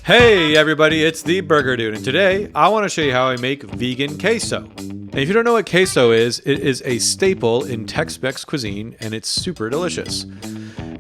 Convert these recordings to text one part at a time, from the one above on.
Hey everybody, it's the Burger Dude, and today I want to show you how I make vegan queso. And if you don't know what queso is, it is a staple in Tex-Mex cuisine and it's super delicious.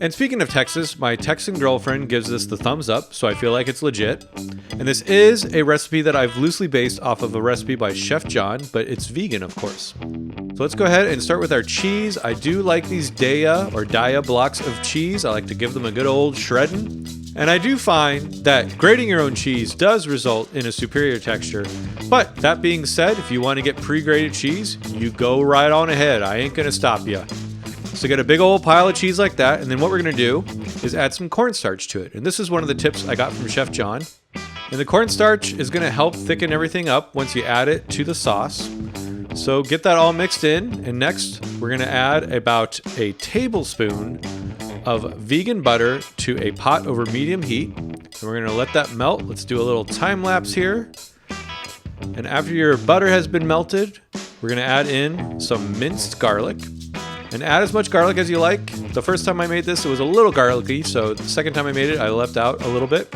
And speaking of Texas, my Texan girlfriend gives this the thumbs up, so I feel like it's legit. And this is a recipe that I've loosely based off of a recipe by Chef John, but it's vegan, of course. So let's go ahead and start with our cheese. I do like these Daya blocks of cheese. I like to give them a good old shredding. And I do find that grating your own cheese does result in a superior texture. But that being said, if you want to get pre-grated cheese, you go right on ahead. I ain't gonna stop you. So get a big old pile of cheese like that, and then what we're gonna do is add some cornstarch to it. And this is one of the tips I got from Chef John. And the cornstarch is gonna help thicken everything up once you add it to the sauce. So get that all mixed in, and next we're gonna add about a tablespoon of vegan butter to a pot over medium heat. And we're gonna let that melt. Let's do a little time lapse here. And after your butter has been melted, we're gonna add in some minced garlic. And add as much garlic as you like. The first time I made this, it was a little garlicky, so the second time I made it, I left out a little bit.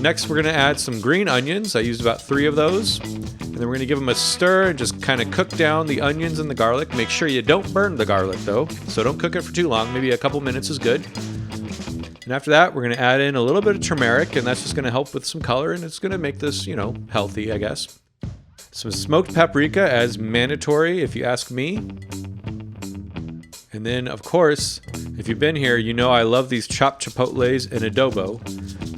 Next, we're gonna add some green onions. I used about 3 of those. And then we're gonna give them a stir and just kind of cook down the onions and the garlic. Make sure you don't burn the garlic though, so don't cook it for too long. Maybe a couple minutes is good. And after that, we're gonna add in a little bit of turmeric, and that's just gonna help with some color, and it's gonna make this, healthy, I guess. Some smoked paprika as mandatory, if you ask me. And then, of course, if you've been here, you know I love these chopped chipotles and adobo.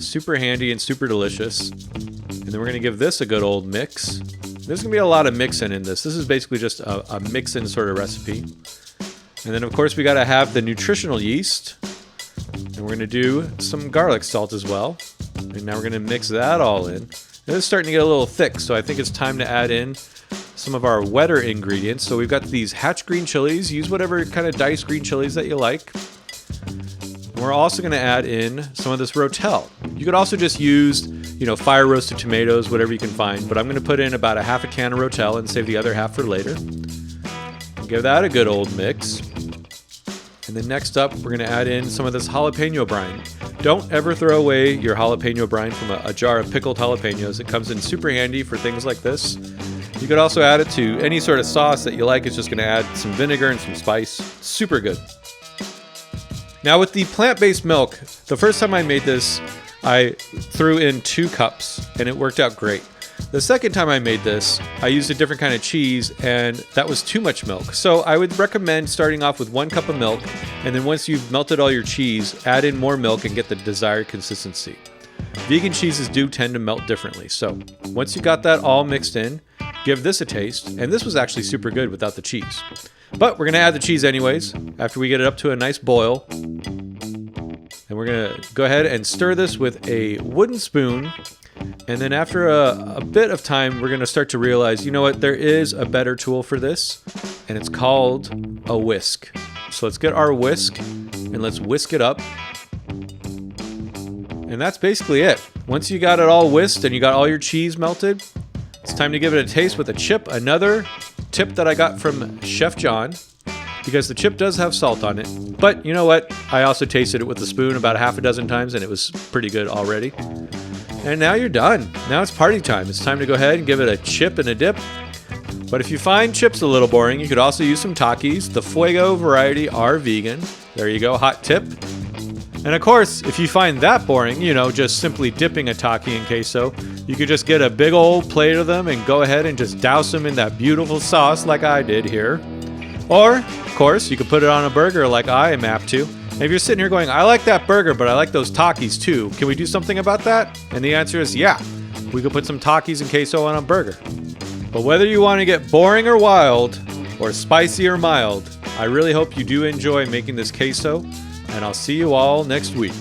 Super handy and super delicious. And then we're gonna give this a good old mix. There's gonna be a lot of mixing in this. This is basically just a mix-in sort of recipe. And then, of course, we gotta have the nutritional yeast. And we're gonna do some garlic salt as well. And now we're gonna mix that all in. And it's starting to get a little thick, so I think it's time to add in some of our wetter ingredients. So we've got these hatch green chilies. Use whatever kind of diced green chilies that you like. And we're also going to add in some of this Ro-Tel. You could also just use, fire roasted tomatoes, whatever you can find. But I'm going to put in about a half a can of Ro-Tel and save the other half for later. Give that a good old mix. And then next up, we're going to add in some of this jalapeno brine. Don't ever throw away your jalapeno brine from a jar of pickled jalapenos. It comes in super handy for things like this. You could also add it to any sort of sauce that you like. It's just going to add some vinegar and some spice. Super good. Now with the plant-based milk, the first time I made this, I threw in 2 cups and it worked out great. The second time I made this, I used a different kind of cheese and that was too much milk. So I would recommend starting off with 1 cup of milk, and then once you've melted all your cheese, add in more milk and get the desired consistency. Vegan cheeses do tend to melt differently. So once you got that all mixed in, give this a taste, and this was actually super good without the cheese. But we're gonna add the cheese anyways, after we get it up to a nice boil. And we're gonna go ahead and stir this with a wooden spoon. And then after a bit of time, we're gonna start to realize, you know what, there is a better tool for this, and it's called a whisk. So let's get our whisk, and let's whisk it up. And that's basically it. Once you got it all whisked and you got all your cheese melted, it's time to give it a taste with a chip. Another tip that I got from Chef John, because the chip does have salt on it. But you know what? I also tasted it with a spoon about half a dozen times and it was pretty good already. And now you're done. Now it's party time. It's time to go ahead and give it a chip and a dip. But if you find chips a little boring, you could also use some Takis. The Fuego variety are vegan. There you go, hot tip. And of course, if you find that boring, just simply dipping a Taki in queso, you could just get a big old plate of them and go ahead and just douse them in that beautiful sauce like I did here. Or, of course, you could put it on a burger like I am apt to. And if you're sitting here going, I like that burger, but I like those Takis too. Can we do something about that? And the answer is yeah. We could put some Takis and queso on a burger. But whether you want to get boring or wild, or spicy or mild, I really hope you do enjoy making this queso. And I'll see you all next week.